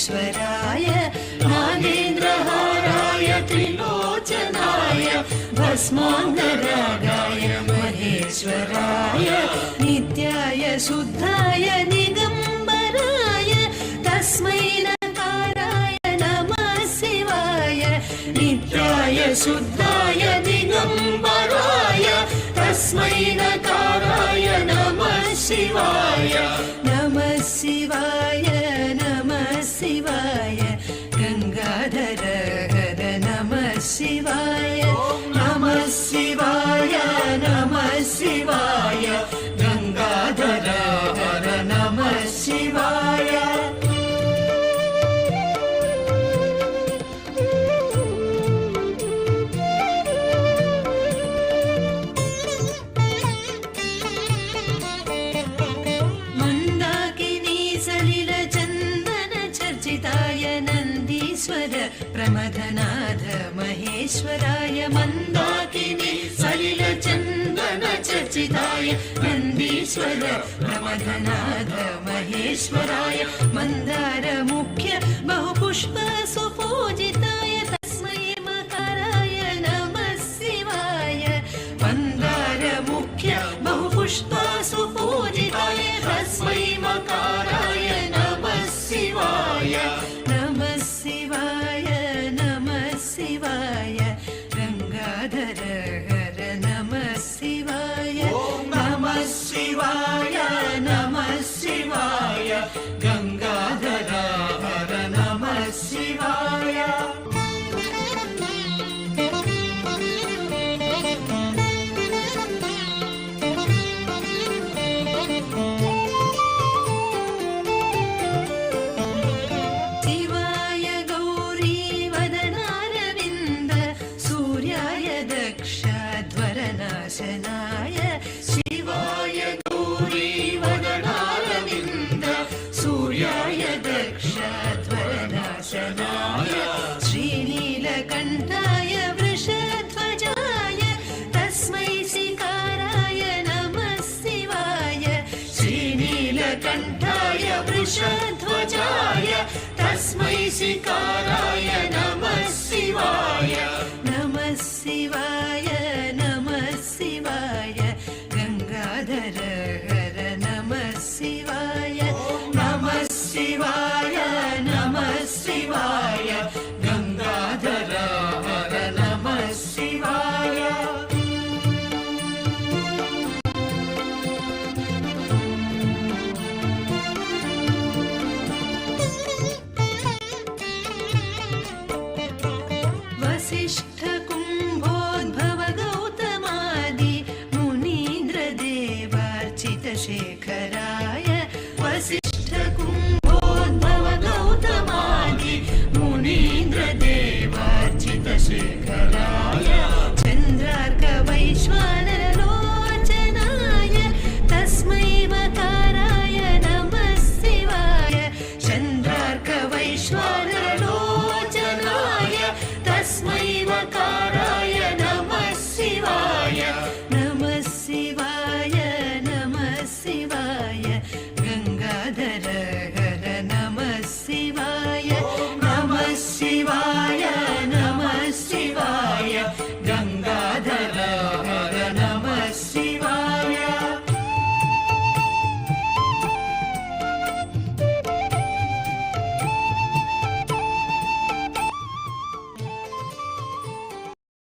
महेश्वराय नागेन्द्रहाराय त्रिलोचनाय भस्माङ्गरागाय महेश्वराय नित्याय शुद्धाय दिगम्बराय तस्मै नकाराय नमः शिवाय नित्याय शुद्धाय दिगम्बराय तस्मै नकाराय नमः शिवाय नमः शिवाय नमः शिवाय गंगाधर हर नमः शिवाय नमः शिवाय नमः शिवाय गंगाधर हर नमः शिवाय प्रमथनाथ महेश्वराय मंदाकिनी सलिल चंदन चर्चिताय नंदीश्वर प्रमथनाथ महेश्वराय मंदार मुख्य बहुपुष्प सुपूजिताय तस्मै मकराय नमः शिवाय मंदार मुख्य बहुपुष्प सुपूजिताय तस्मै मकराय नमः शिवाय नमः शिवाय नमः शिवाय गंगाधर हर नमः शिवाय नमः शिवाय नमः शिवाय गंगाधर हर नमः शिवाय शिवाय गौरी वदनारविन्द सूर्याय दक्षध्वरनाशनाय श्रीनीलकण्ठाय वृषध्वजाय तस्मै शिकाराय नमः शिवाय श्रीनीलकण्ठाय वृषध्वजाय तस्मै शिकाराय नमः शिवाय